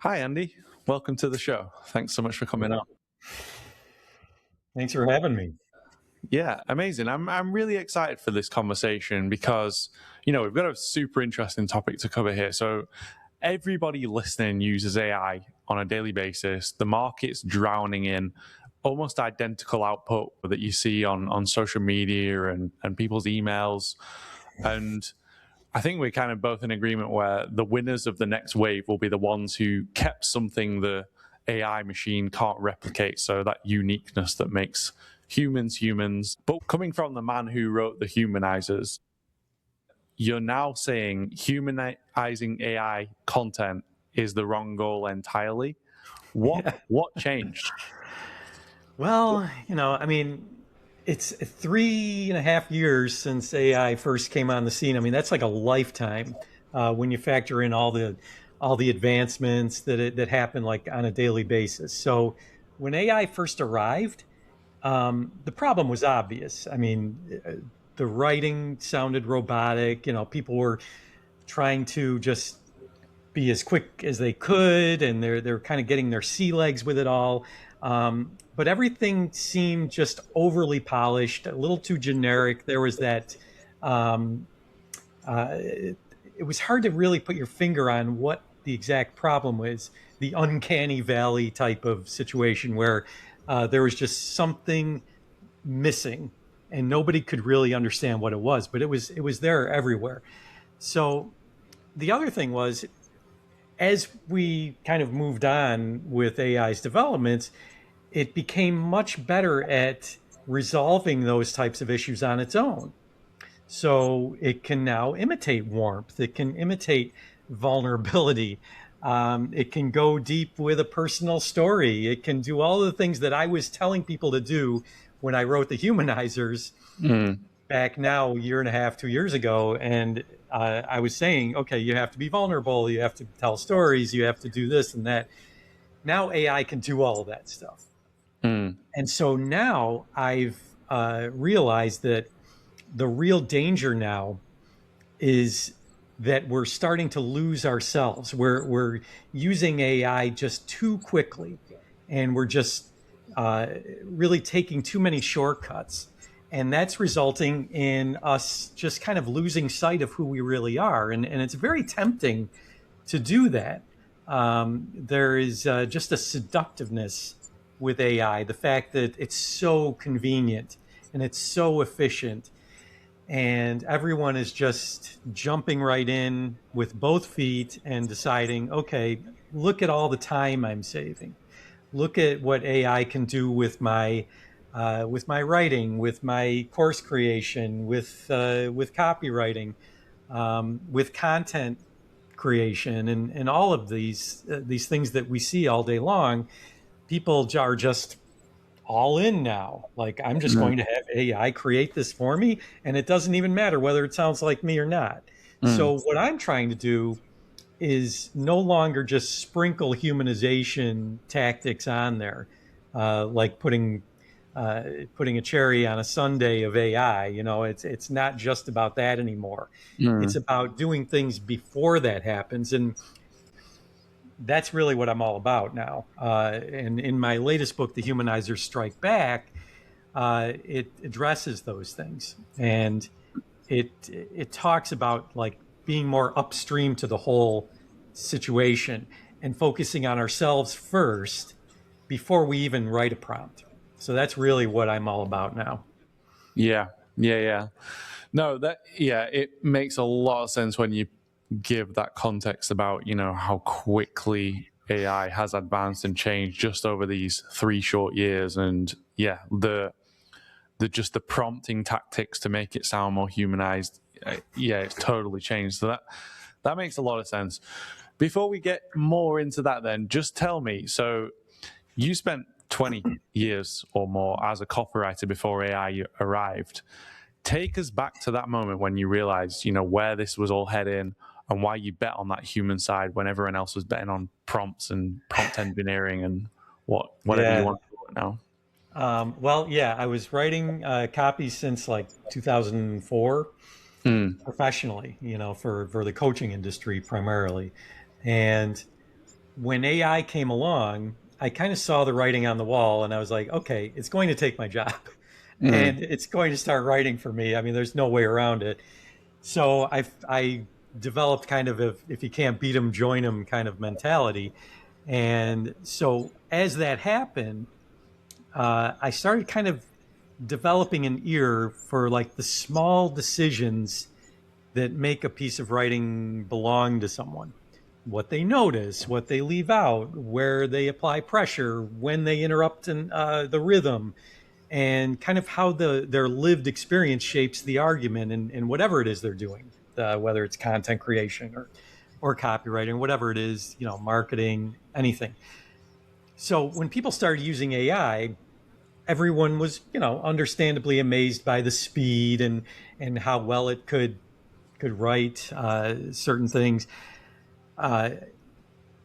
Hi, Andy. Welcome to the show. Thanks so much for coming on. Thanks for having me. Yeah, amazing. I'm really excited for this conversation because, we've got a super interesting topic to cover here. So everybody listening uses AI on a daily basis. The market's drowning in almost identical output that you see on social media and people's emails. And I think we're kind of both in agreement where the winners of the next wave will be the ones who kept something the AI machine can't replicate. So that uniqueness that makes humans humans. But coming from the man who wrote the Humanizers, you're now saying humanizing AI content is the wrong goal entirely. What changed? Well, it's 3.5 years since AI first came on the scene. I mean, that's like a lifetime when you factor in all the advancements that happen like on a daily basis. So when AI first arrived, the problem was obvious. I mean, the writing sounded robotic. People were trying to just be as quick as they could, and they're kind of getting their sea legs with it all. But everything seemed just overly polished, a little too generic. There was that. Um, it was hard to really put your finger on what the exact problem was. The uncanny valley type of situation where there was just something missing, and nobody could really understand what it was. But it was there everywhere. So the other thing was, as we kind of moved on with AI's developments, it became much better at resolving those types of issues on its own. So it can now imitate warmth, it can imitate vulnerability, it can go deep with a personal story, it can do all the things that I was telling people to do when I wrote the Humanizers back now a year and a half, 2 years ago. And I was saying, okay, you have to be vulnerable, you have to tell stories, you have to do this and that. Now AI can do all of that stuff. And so now I've realized that the real danger now is that we're starting to lose ourselves. We're using AI just too quickly, and we're just really taking too many shortcuts. And that's resulting in us just kind of losing sight of who we really are. And it's very tempting to do that. There is just a seductiveness with AI, the fact that it's so convenient and it's so efficient, and everyone is just jumping right in with both feet and deciding, okay, look at all the time I'm saving. Look at what AI can do with my writing, with my course creation, with copywriting, with content creation, and all of these things that we see all day long. People are just all in now. Like, I'm just going to have AI create this for me, and it doesn't even matter whether it sounds like me or not. So what I'm trying to do is no longer just sprinkle humanization tactics on there, like putting a cherry on a sundae of AI. It's not just about that anymore. It's about doing things before that happens, and that's really what I'm all about now. And in my latest book, The Humanizers Strike Back, it addresses those things, and it talks about like being more upstream to the whole situation and focusing on ourselves first before we even write a prompt. So that's really what I'm all about now. Yeah. No, it makes a lot of sense when you give that context about, how quickly AI has advanced and changed just over these 3 short years. And the prompting tactics to make it sound more humanized. It's totally changed. So that makes a lot of sense. Before we get more into that, then just tell me, so you spent 20 years or more as a copywriter before AI arrived. Take us back to that moment when you realized, where this was all heading and why you bet on that human side when everyone else was betting on prompts and prompt engineering and whatever you Yeah. want to do it now. Well, yeah, I was writing copy since like 2004 professionally, for the coaching industry primarily. And when AI came along, I kind of saw the writing on the wall and I was like, okay, it's going to take my job Mm. and it's going to start writing for me. I mean, there's no way around it. So I developed kind of a, if you can't beat them, join them kind of mentality. And so as that happened, I started kind of developing an ear for like the small decisions that make a piece of writing belong to someone. What they notice, what they leave out, where they apply pressure, when they interrupt the rhythm, and kind of how their lived experience shapes the argument and whatever it is they're doing, whether it's content creation or copywriting, whatever it is, marketing, anything. So when people started using AI, everyone was, understandably amazed by the speed and how well it could write certain things. And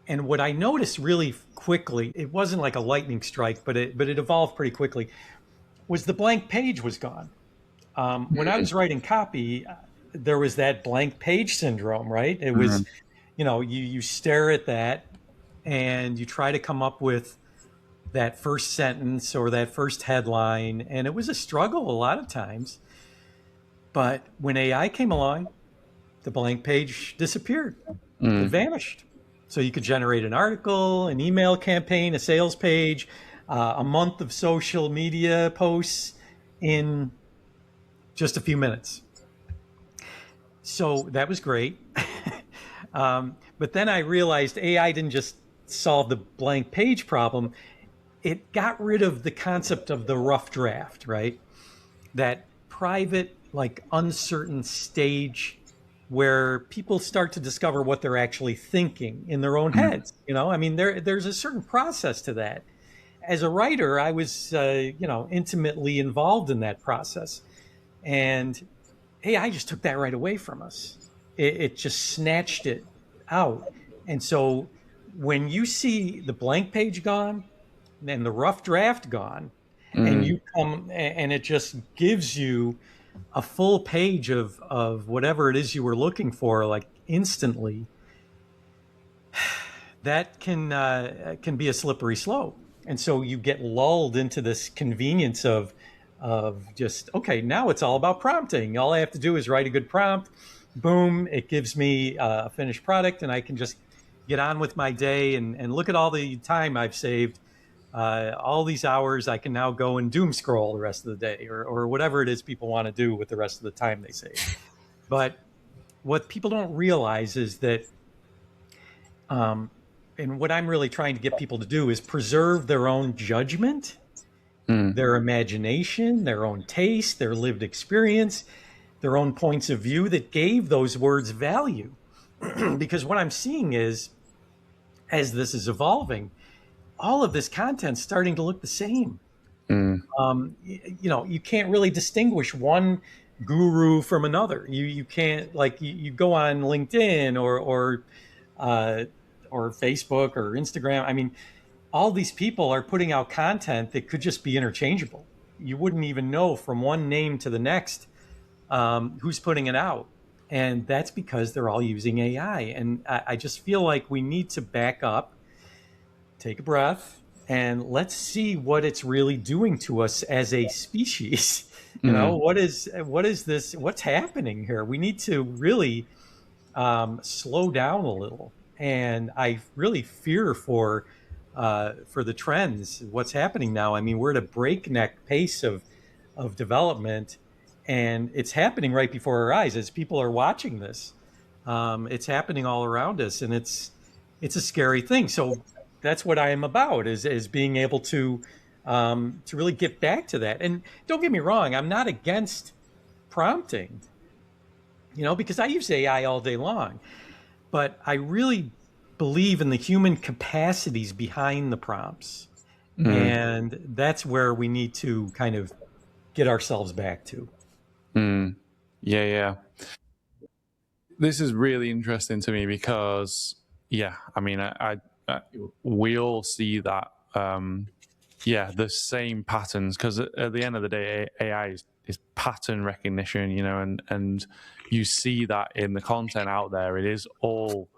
what I noticed really quickly, it wasn't like a lightning strike, but it evolved pretty quickly, was the blank page was gone. When I was writing copy, there was that blank page syndrome, right? It was, Mm. you stare at that and you try to come up with that first sentence or that first headline, and it was a struggle a lot of times. But when AI came along, the blank page disappeared. It Mm. vanished. So you could generate an article, an email campaign, a sales page, a month of social media posts in just a few minutes. So that was great. But then I realized AI didn't just solve the blank page problem, it got rid of the concept of the rough draft, right? That private, like uncertain stage where people start to discover what they're actually thinking in their own Mm. heads. I mean, there's a certain process to that. As a writer, I was, intimately involved in that process. And AI just took that right away from us. It just snatched it out. And so when you see the blank page gone and the rough draft gone, and Mm. you come and it just gives you a full page of whatever it is you were looking for, like instantly, that can be a slippery slope. And so you get lulled into this convenience of just, okay, now it's all about prompting. All I have to do is write a good prompt. Boom, it gives me a finished product, and I can just get on with my day and look at all the time I've saved. All these hours I can now go and doom scroll the rest of the day, or whatever it is people want to do with the rest of the time they save. But what people don't realize is that, um, and what I'm really trying to get people to do is preserve their own judgment, Mm. their imagination, their own taste, their lived experience, their own points of view that gave those words value. Because what I'm seeing is, as this is evolving, all of this content's starting to look the same. Mm. You can't really distinguish one guru from another. You can't, like, you go on LinkedIn uh, or Facebook or Instagram. I mean, all these people are putting out content that could just be interchangeable. You wouldn't even know from one name to the next who's putting it out. And that's because they're all using AI. And I just feel like we need to back up, take a breath, and let's see what it's really doing to us as a species. Mm. What is this? What's happening here? We need to really slow down a little. And I really fear for the trends, what's happening now. I mean, we're at a breakneck pace of development, and it's happening right before our eyes as people are watching this. It's happening all around us, and it's a scary thing. So that's what I am about, is being able to really get back to that. And don't get me wrong, I'm not against prompting, because I use AI all day long, but I really believe in the human capacities behind the prompts. Mm. And that's where we need to kind of get ourselves back to. Mm. Yeah, yeah. This is really interesting to me because, yeah, I mean, I we all see that, the same patterns, because at the end of the day, AI is pattern recognition, and you see that in the content out there. It is all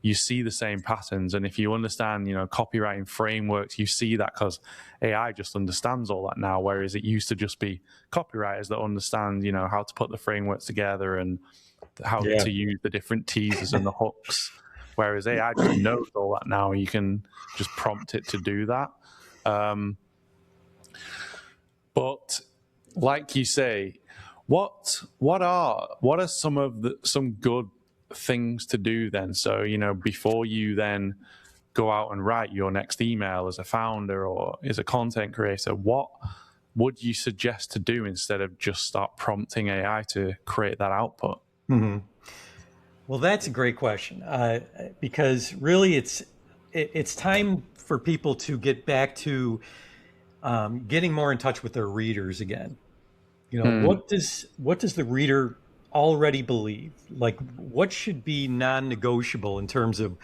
you see the same patterns. And if you understand, copywriting frameworks, you see that because AI just understands all that now, whereas it used to just be copywriters that understand, how to put the frameworks together and how to use the different teasers and the hooks. Whereas AI just knows all that now. You can just prompt it to do that. But like you say, what are some good things to do then? So, before you then go out and write your next email as a founder or as a content creator, what would you suggest to do instead of just start prompting AI to create that output? Mm-hmm. Well, that's a great question, because really it's time for people to get back to getting more in touch with their readers again. What does the reader already believe? Like, what should be non-negotiable in terms of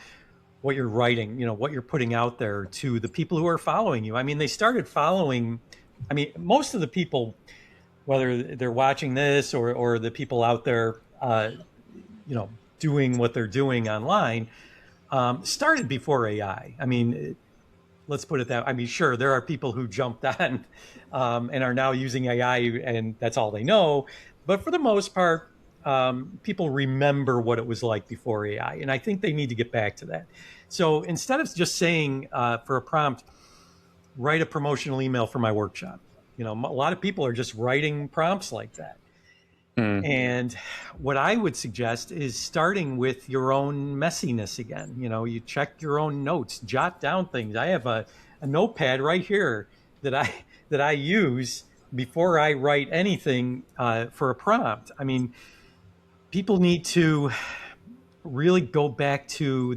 what you're writing, what you're putting out there to the people who are following you? I mean, they started following, most of the people, whether they're watching this or the people out there, doing what they're doing online, started before AI. Let's put it that. Sure, there are people who jumped on and are now using AI, and that's all they know. But for the most part, people remember what it was like before AI, and I think they need to get back to that. So instead of just saying for a prompt, write a promotional email for my workshop, a lot of people are just writing prompts like that. And what I would suggest is starting with your own messiness again. You check your own notes, jot down things. I have a notepad right here that I use before I write anything for a prompt. People need to really go back to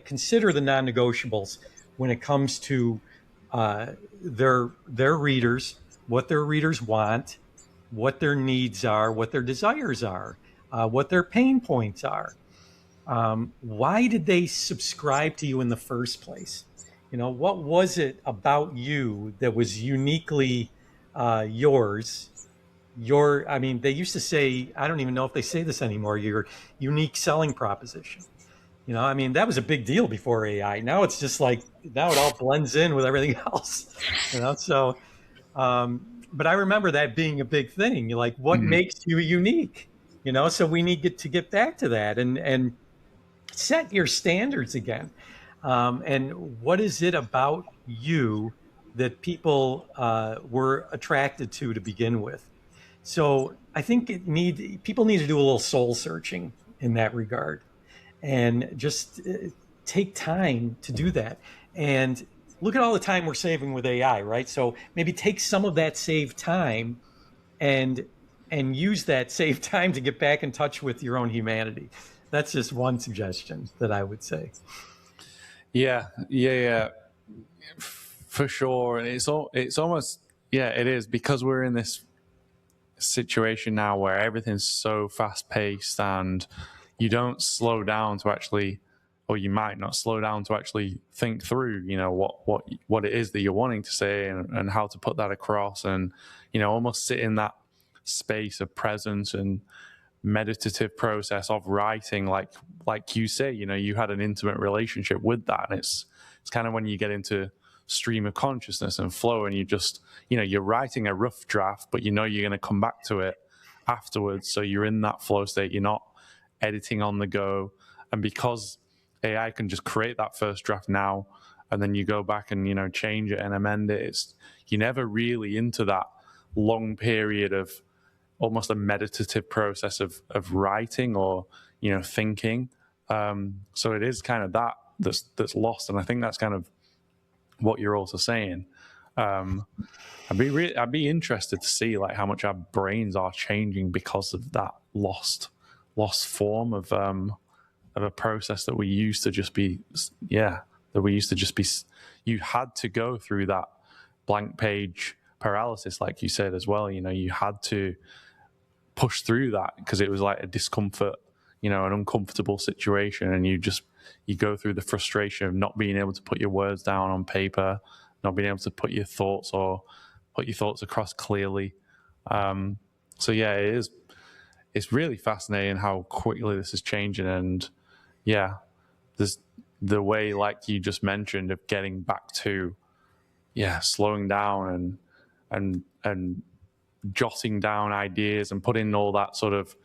consider the non-negotiables when it comes to their readers, what their readers want, what their needs are, what their desires are, what their pain points are. Why did they subscribe to you in the first place? What was it about you that was uniquely yours? They used to say, I don't even know if they say this anymore, your unique selling proposition. That was a big deal before AI. Now it's just like, now it all blends in with everything else, so but I remember that being a big thing. You're like, what makes you unique? So we need to get back to that and set your standards again. And what is it about you that people were attracted to begin with? So I think people need to do a little soul searching in that regard, and just take time to do that. And look at all the time we're saving with AI, right? So maybe take some of that saved time and use that saved time to get back in touch with your own humanity. That's just one suggestion that I would say. Yeah, for sure. And it's almost, it is, because we're in this situation now where everything's so fast paced and you don't slow down to actually, or you might not slow down to actually think through, what it is that you're wanting to say and how to put that across, and, almost sit in that space of presence and meditative process of writing, like you say, you had an intimate relationship with that. And it's kind of when you get into stream of consciousness and flow, and you just, you're writing a rough draft, but you're going to come back to it afterwards. So you're in that flow state, you're not editing on the go. And because AI can just create that first draft now, and then you go back and, change it and amend it, you're never really into that long period of almost a meditative process of writing or, thinking. So it is kind of that's lost. And I think that's kind of what you're also saying. I'd be interested to see like how much our brains are changing because of that lost form of a process that we used to just be, you had to go through that blank page paralysis, like you said as well. You had to push through that because it was like a discomfort, an uncomfortable situation, and you go through the frustration of not being able to put your words down on paper, not being able to put your thoughts across clearly. So yeah, it's really fascinating how quickly this is changing. And yeah, there's the way, like you just mentioned, of getting back to, slowing down and jotting down ideas and putting all that sort of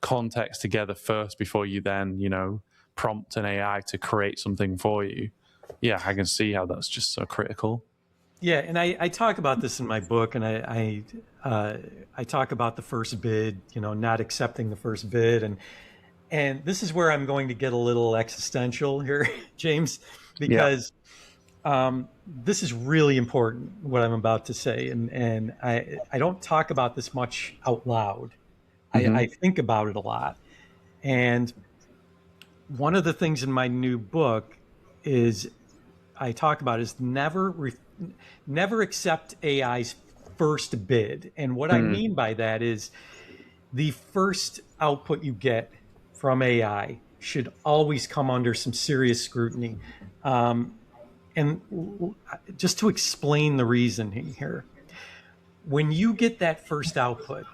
context together first before you then, prompt an AI to create something for you. Yeah, I can see how that's just so critical. Yeah, and I talk about this in my book, and I talk about the first bid, not accepting the first bid, and this is where I'm going to get a little existential here, James, because this is really important, what I'm about to say, and I don't talk about this much out loud. I think about it a lot, and one of the things in my new book is I talk about is never accept AI's first bid. And what I mean by that is the first output you get from AI should always come under some serious scrutiny. And just to explain the reason here, when you get that first output,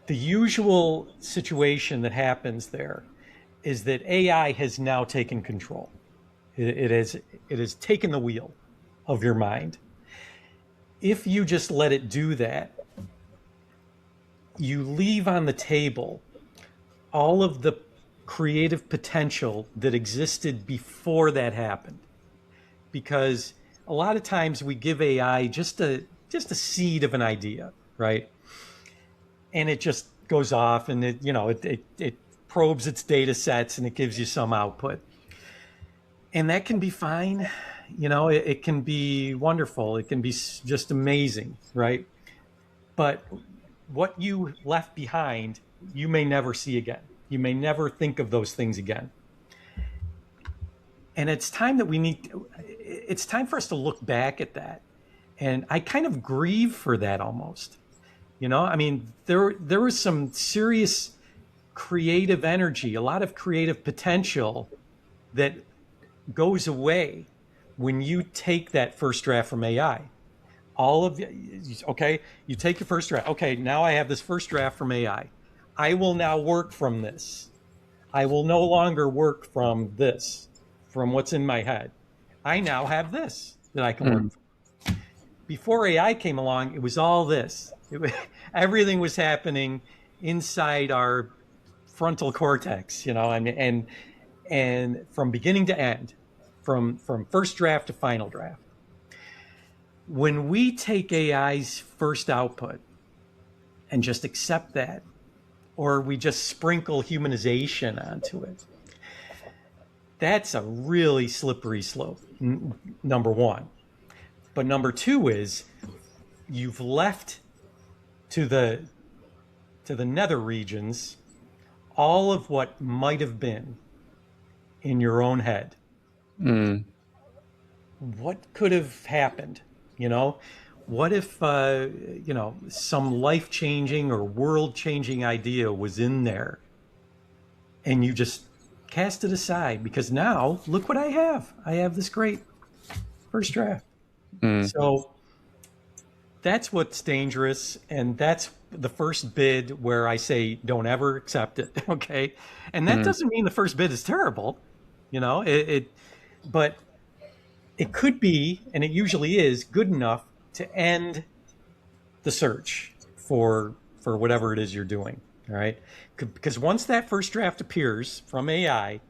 the usual situation that happens there is that AI has now taken control. It has taken the wheel of your mind. If you just let it do that, you leave on the table all of the creative potential that existed before that happened. Because a lot of times we give AI just a seed of an idea, right? And it just goes off and it probes its data sets and it gives you some output. And that can be fine. It can be wonderful. It can be just amazing, right? But what you left behind, you may never see again. You may never think of those things again. And it's time it's time for us to look back at that. And I kind of grieve for that almost. There was some serious creative energy, a lot of creative potential that goes away when you take that first draft from AI. You take your first draft. Okay, now I have this first draft from AI. I will now work from this. I will no longer work from this, from what's in my head. I now have this that I can work from. Before AI came along, it was all this. Everything was happening inside our frontal cortex, and from beginning to end, from first draft to final draft. When we take AI's first output and just accept that, or we just sprinkle humanization onto it, that's a really slippery slope, number one. But number two is you've left to the nether regions all of what might have been in your own head. What could have happened? What if some life-changing or world-changing idea was in there and you just cast it aside? Because now look what I have. I have this great first draft. So that's what's dangerous, and that's the first bid where I say don't ever accept it. Okay, and that doesn't mean the first bid is terrible, but it could be, and it usually is, good enough to end the search for whatever it is you're doing. All right, because once that first draft appears from AI,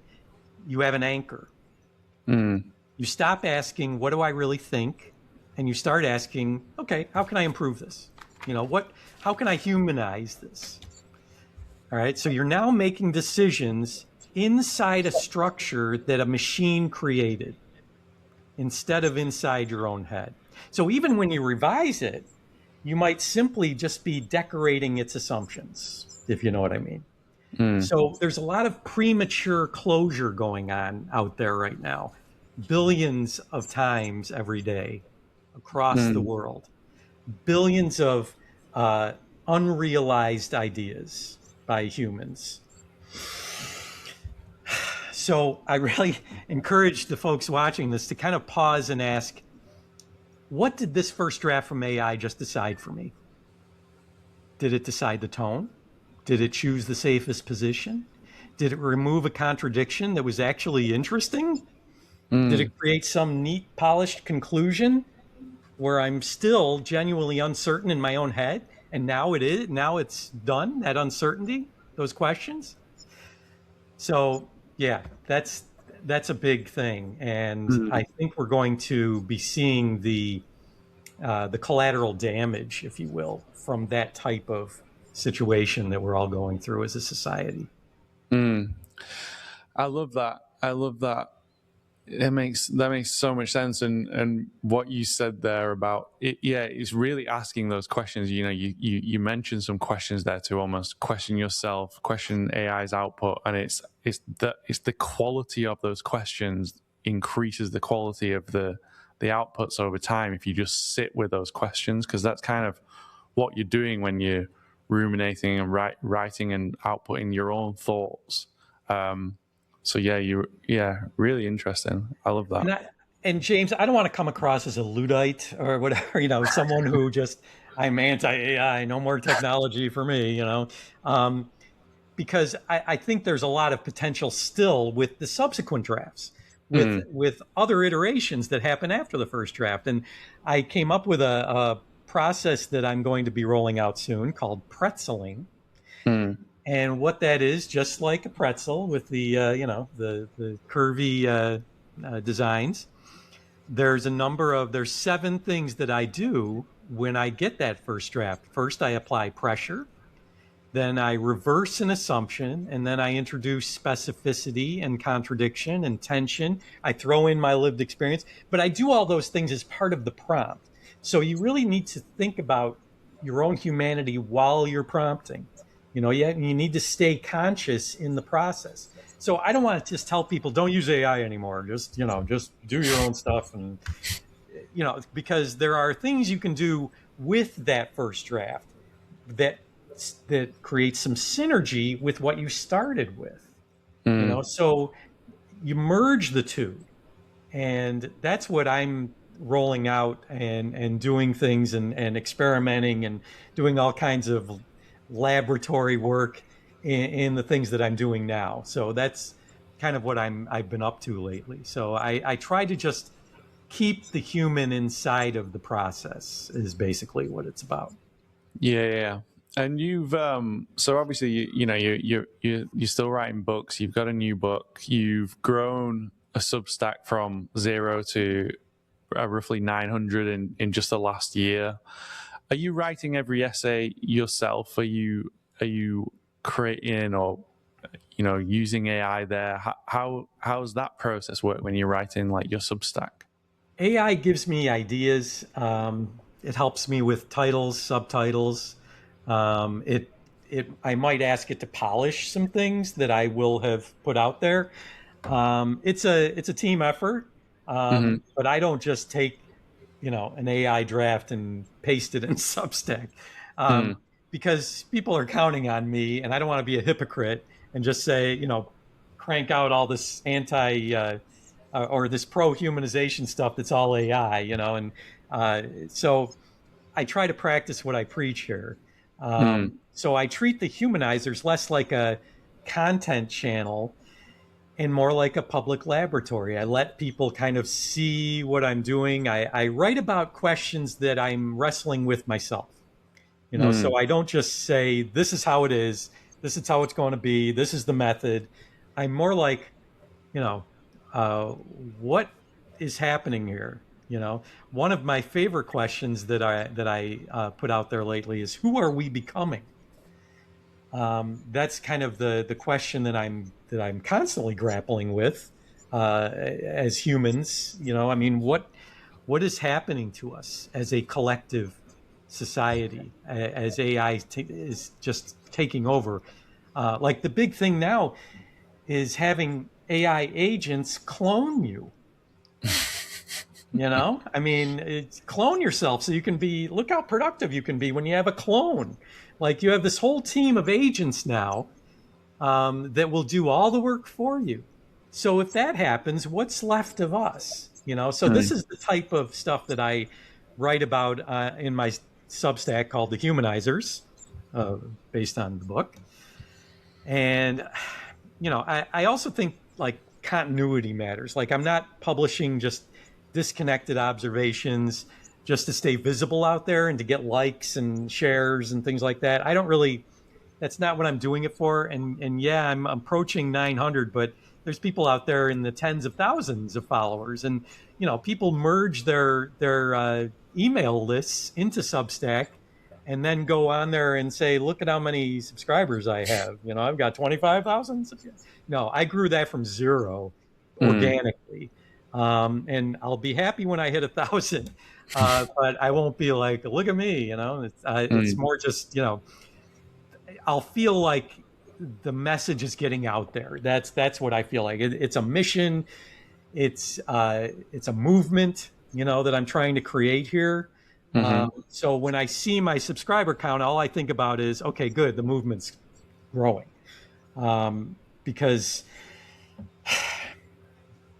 you have an anchor. You stop asking, what do I really think? And you start asking, okay, how can I improve this? How can I humanize this? All right, so you're now making decisions inside a structure that a machine created instead of inside your own head. So even when you revise it, you might simply just be decorating its assumptions, if you know what I mean. So there's a lot of premature closure going on out there right now, billions of times every day across the world, billions of unrealized ideas by humans. So I really encourage the folks watching this to kind of pause and ask, what did this first draft from AI just decide for me? Did it decide the tone? Did it choose the safest position? Did it remove a contradiction that was actually interesting? Did Mm. it create some neat, polished conclusion where I'm still genuinely uncertain in my own head? And now it is. Now it's done. That uncertainty, those questions. So yeah, that's a big thing, and I Mm. think we're going to be seeing the collateral damage, if you will, from that type of situation that we're all going through as a society. Mm. I love that. I love that. That makes so much sense, and what you said there about it, yeah, it's really asking those questions. You mentioned some questions there to almost question yourself, question AI's output, and it's the quality of those questions increases the quality of the outputs over time if you just sit with those questions, because that's kind of what you're doing when you're ruminating and writing and outputting your own thoughts. So yeah, really interesting. I love that. And and James, I don't want to come across as a Luddite or whatever, someone who just I'm anti AI, no more technology for me, um, because I think there's a lot of potential still with the subsequent drafts, with Mm, other iterations that happen after the first draft. And I came up with a process that I'm going to be rolling out soon called Pretzeling. mm, And what that is, just like a pretzel with the curvy designs, there's 7 things that I do when I get that first draft. First, I apply pressure. Then I reverse an assumption, and then I introduce specificity and contradiction and tension. I throw in my lived experience, but I do all those things as part of the prompt. So you really need to think about your own humanity while you're prompting. You need to stay conscious in the process. So I don't want to just tell people don't use AI anymore. Just do your own stuff, and because there are things you can do with that first draft that creates some synergy with what you started with. mm. So you merge the two, and that's what I'm rolling out and doing things and experimenting and doing all kinds of laboratory work in the things that I'm doing now. So that's kind of what I've been up to lately. So I try to just keep the human inside of the process is basically what it's about. Yeah, yeah, yeah. And you've so obviously you're still writing books. You've got a new book. You've grown a Substack from 0 to roughly 900 in just the last year. Are you writing every essay yourself? Are you creating or using AI there? How's that process work when you're writing like your Substack? AI gives me ideas. It helps me with titles, subtitles. I might ask it to polish some things that I will have put out there. It's a team effort, Hmm. but I don't just take an AI draft and paste it in Substack, Mm. because people are counting on me, and I don't want to be a hypocrite and just say crank out all this anti or this pro humanization stuff that's all AI, and so I try to practice what I preach here. Mm. So I treat the humanizers less like a content channel and more like a public laboratory. I let people kind of see what I'm doing. I write about questions that I'm wrestling with myself. So Mm. I don't just say, this is how it is, this is how it's going to be, this is the method. I'm more like, you know, what is happening here? One of my favorite questions that I put out there lately is, who are we becoming? That's kind of the question that I'm constantly grappling with as humans. I mean, what is happening to us as a collective society as AI is just taking over? Like the big thing now is having AI agents clone you. I mean, clone yourself so you can look how productive you can be when you have a clone. Like you have this whole team of agents now that will do all the work for you. So if that happens, what's left of us? So this Mm. is the type of stuff that I write about in my Substack called the Humanizers, uh, based on the book. And I also think like continuity matters. Like I'm not publishing just disconnected observations just to stay visible out there and to get likes and shares and things like that. I don't really, that's not what I'm doing it for. And yeah, I'm approaching 900, but there's people out there in the tens of thousands of followers, and people merge their email lists into Substack, and then go on there and say, "Look at how many subscribers I have." I've got 25,000. No, I grew that from zero Mm, organically, and I'll be happy when I hit 1,000. But I won't be like, "Look at me." It's mm, more just I'll feel like the message is getting out there. That's what I feel like. It's a mission. It's a movement, that I'm trying to create here. hmm. So when I see my subscriber count, all I think about is, okay, good, the movement's growing, because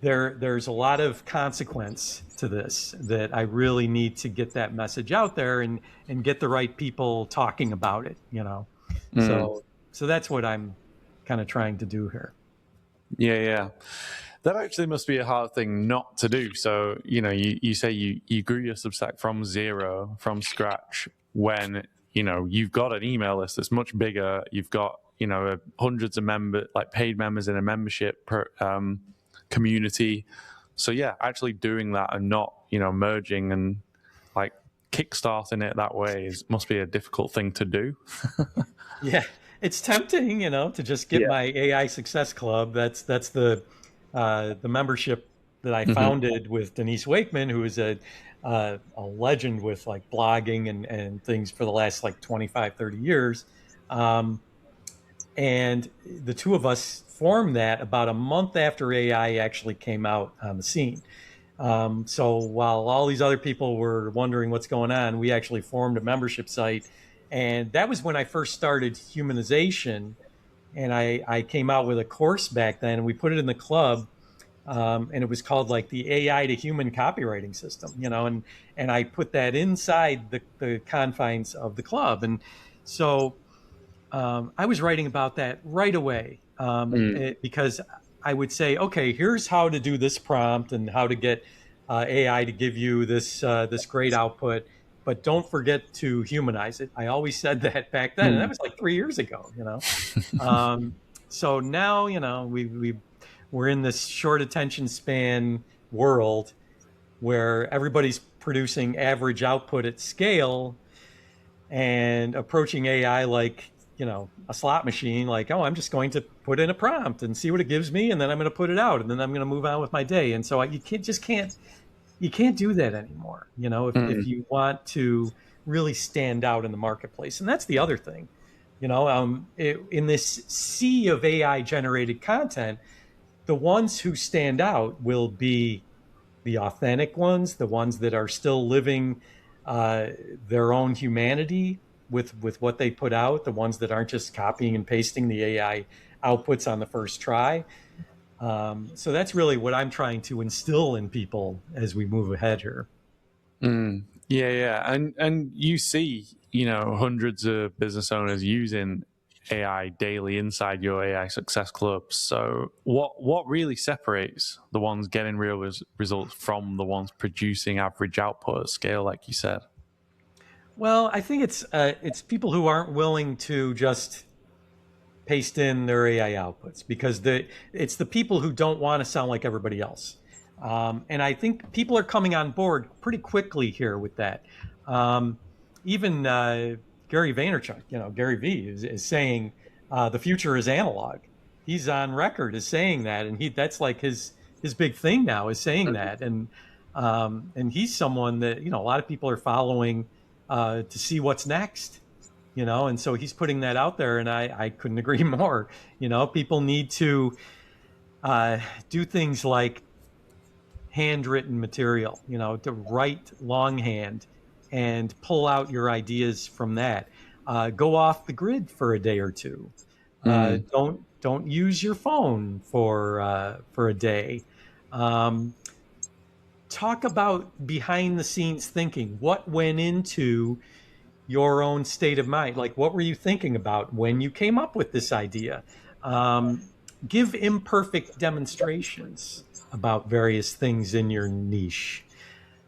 there's a lot of consequence to this that I really need to get that message out there and get the right people talking about it. Mm. So that's what I'm kind of trying to do here. Yeah, yeah. That actually must be a hard thing not to do. So, you say you grew your Substack from zero, from scratch, when, you've got an email list that's much bigger. You've got, hundreds of like paid members in a membership community. So yeah, actually doing that and not, merging and like kickstarting it that way must be a difficult thing to do. Yeah, it's tempting, to just get Yeah. my AI Success Club. That's the membership that I Hmm. founded with Denise Wakeman, who is a legend with like blogging and things for the last like 25, 30 years. Um, and the two of us formed that about a month after AI actually came out on the scene. So while all these other people were wondering what's going on, we actually formed a membership site. And that was when I first started Humanization. And I came out with a course back then, and we put it in the club. And it was called like the AI to human copywriting system, and I put that inside the confines of the club. And so I was writing about that right away, Mm, because I would say, okay, here's how to do this prompt and how to get AI to give you this great output, but don't forget to humanize it. I always said that back then, and that mm, was like 3 years ago. Um, so now, we're in this short attention span world where everybody's producing average output at scale and approaching AI like, a slot machine, like, oh, I'm just going to put in a prompt and see what it gives me, and then I'm going to put it out, and then I'm going to move on with my day. And so you can't do that anymore, if mm, you want to really stand out in the marketplace. And that's the other thing, in this sea of AI generated content, the ones who stand out will be the authentic ones, the ones that are still living uh, their own humanity with what they put out, the ones that aren't just copying and pasting the AI outputs on the first try. So that's really what I'm trying to instill in people as we move ahead here. mm. Yeah, yeah. And you see, hundreds of business owners using AI daily inside your AI success clubs. So what really separates the ones getting real results from the ones producing average output at scale, like you said? Well, I think it's people who aren't willing to just paste in their AI outputs, because it's the people who don't want to sound like everybody else. And I think people are coming on board pretty quickly here with that. Um, Even Gary Vaynerchuk, Gary V, is saying the future is analog. He's on record as saying that, and that's like his big thing now, is saying that. And he's someone that a lot of people are following to see what's next. And so he's putting that out there, and I couldn't agree more. People need to do things like handwritten material, to write longhand and pull out your ideas from that. Go off the grid for a day or two. Mm, Don't use your phone for a day. Um, Talk about behind the scenes thinking. What went into your own state of mind? Like, what were you thinking about when you came up with this idea? Um, give imperfect demonstrations about various things in your niche.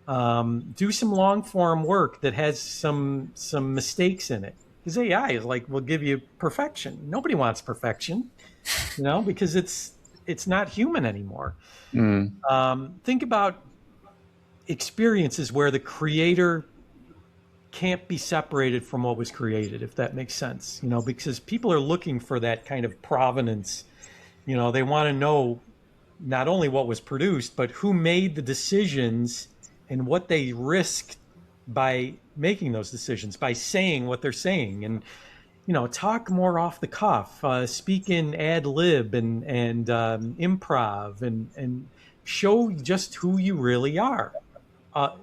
Do some long form work that has some mistakes in it. Because AI is like will give you perfection. Nobody wants perfection, because it's not human anymore. Mm. Think about experiences where the creator can't be separated from what was created, if that makes sense. Because people are looking for that kind of provenance. They want to know not only what was produced, but who made the decisions and what they risked by making those decisions, by saying what they're saying. And talk more off the cuff, speak in ad lib and improv, and show just who you really are,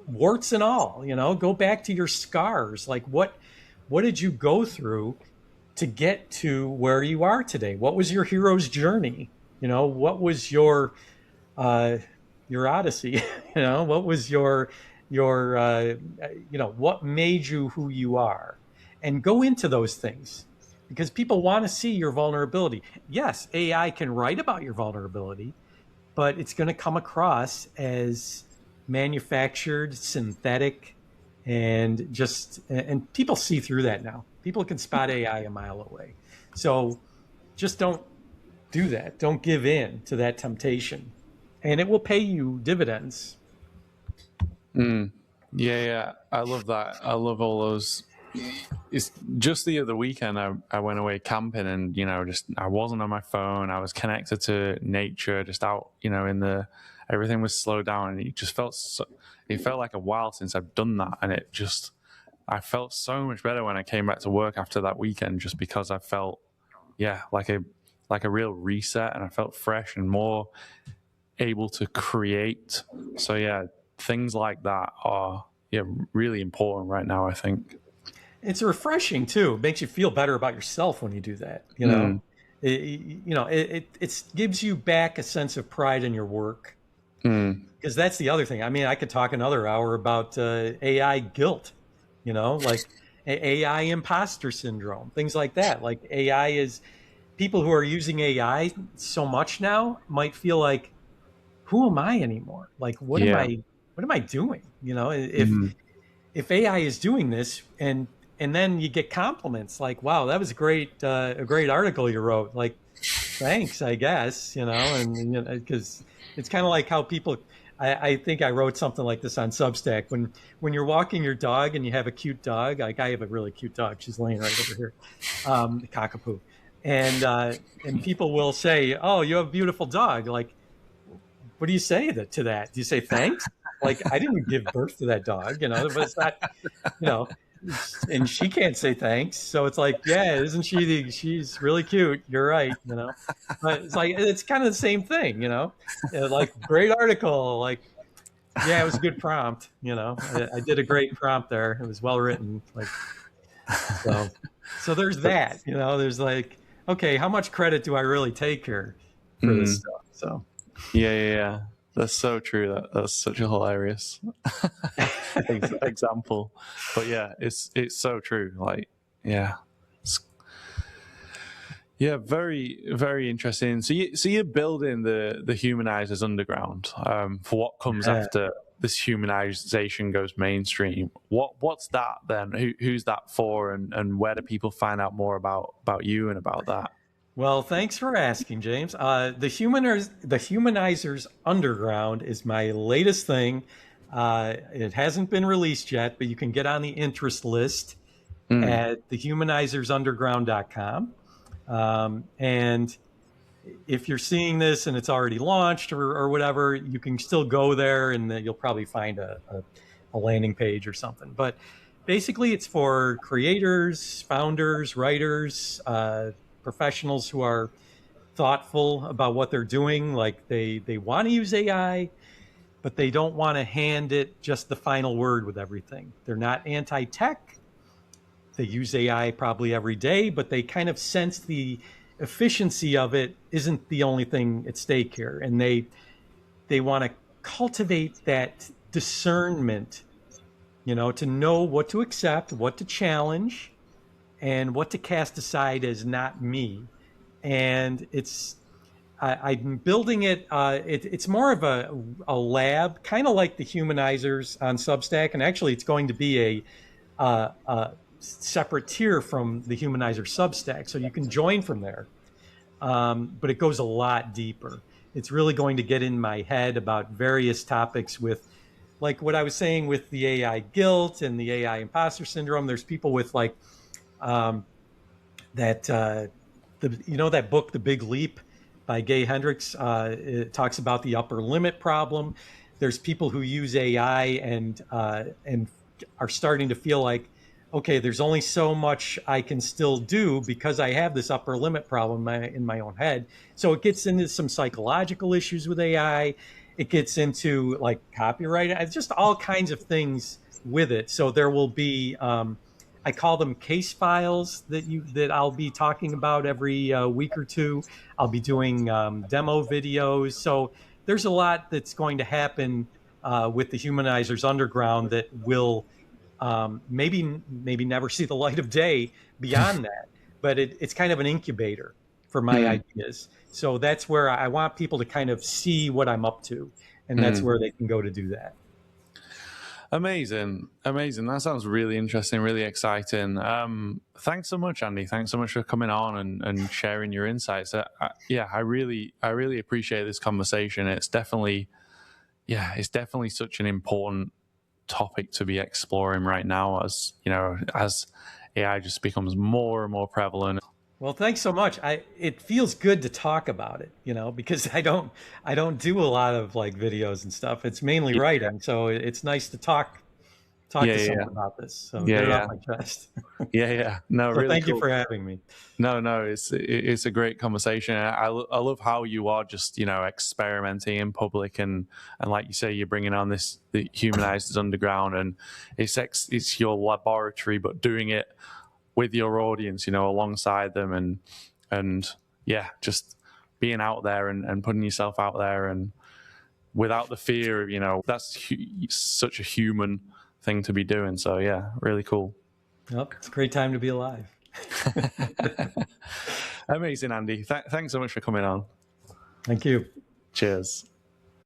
warts and all. Go back to your scars. Like what did you go through to get to where you are today? What was your hero's journey? What was your odyssey? What was your what made you who you are? And go into those things because people want to see your vulnerability. Yes, AI can write about your vulnerability, but it's going to come across as manufactured, synthetic, and people see through that now. People can spot AI a mile away. So just don't do that. Don't give in to that temptation, and it will pay you dividends. Mm. Yeah, yeah. I love that. I love all those. It's just the other weekend I went away camping and just I wasn't on my phone. I was connected to nature, just out in the everything was slowed down and it felt like a while since I've done that, and I felt so much better when I came back to work after that weekend, just because I felt like a real reset, and I felt fresh and more able to create. So yeah, things like that are really important right now, I think. It's refreshing too. It makes you feel better about yourself when you do that. Mm. It gives you back a sense of pride in your work. Mm. Because that's the other thing. I mean, I could talk another hour about AI guilt, like AI imposter syndrome, things like that. Like AI is people who are using AI so much now might feel like, who am I anymore? Like, Yeah. what am I doing? Mm. If AI is doing this and then you get compliments like, wow, that was a great article you wrote. Like, thanks, I guess, and because it's kind of like how people. I think I wrote something like this on Substack. When you're walking your dog and you have a cute dog, like I have a really cute dog. She's laying right over here, the cockapoo, and people will say, "Oh, you have a beautiful dog." Like, what do you say to that? Do you say thanks? Like, I didn't give birth to that dog, but it's not, you know, and she can't say thanks. So it's like, yeah, isn't she's really cute. You're right. But it's like, it's kind of the same thing, like great article. Like, yeah, it was a good prompt. I did a great prompt there. It was well written. Like, so there's that, there's like, okay, how much credit do I really take here for this Mm. stuff? So. Yeah. That's so true. That's such a hilarious example. But yeah, it's so true. Like, yeah. Yeah, very, very interesting. So you're building the Humanizers Underground for what comes after this humanization goes mainstream. What's that then? Who's that for, and where do people find out more about you and about that? Well, thanks for asking, James. The Humanizers Underground is my latest thing. It hasn't been released yet, but you can get on the interest list at thehumanizersunderground.com. And if you're seeing this and it's already launched or whatever, you can still go there and you'll probably find a landing page or something. But basically, it's for creators, founders, writers, professionals who are thoughtful about what they're doing. Like they want to use AI, but they don't want to hand it just the final word with everything. They're not anti-tech. They use AI probably every day, but they kind of sense the efficiency of it isn't the only thing at stake here. And they want to cultivate that discernment, to know what to accept, what to challenge, and what to cast aside as not me. And I'm building it. It's more of a lab, kind of like the Humanizers on Substack, and actually, it's going to be a separate tier from the Humanizers Substack, so you can join from there. But it goes a lot deeper. It's really going to get in my head about various topics with, like what I was saying with the AI guilt and the AI imposter syndrome. There's people with like that that book, The Big Leap by Gay Hendricks. It talks about the upper limit problem. There's people who use AI and are starting to feel like, okay, there's only so much I can still do because I have this upper limit problem in my own head. So it gets into some psychological issues with AI. It gets into like copyright, just all kinds of things with it. So there will be, I call them case files that I'll be talking about every week or two. I'll be doing demo videos. So there's a lot that's going to happen with the Humanizers Underground that will maybe never see the light of day beyond that. But it's kind of an incubator for my ideas. So that's where I want people to kind of see what I'm up to, and that's where they can go to do that. Amazing. That sounds really interesting, really exciting. Thanks so much, Andy. Thanks so much for coming on and sharing your insights. I really appreciate this conversation. It's definitely such an important topic to be exploring right now, as AI just becomes more and more prevalent. Well, thanks so much. It feels good to talk about it, because I don't do a lot of like videos and stuff. It's mainly writing, so it's nice to talk to someone about this. So get it off my chest. No, so really thank cool. you for having me. No, it's a great conversation. I love how you are just experimenting in public, and like you say, you're bringing on the Humanizers Underground, and it's your laboratory, but doing it with your audience, alongside them, and just being out there and putting yourself out there, and without the fear of, that's such a human thing to be doing. So really cool. Yep, it's a great time to be alive. Amazing, Andy. Thanks so much for coming on. Thank you. Cheers.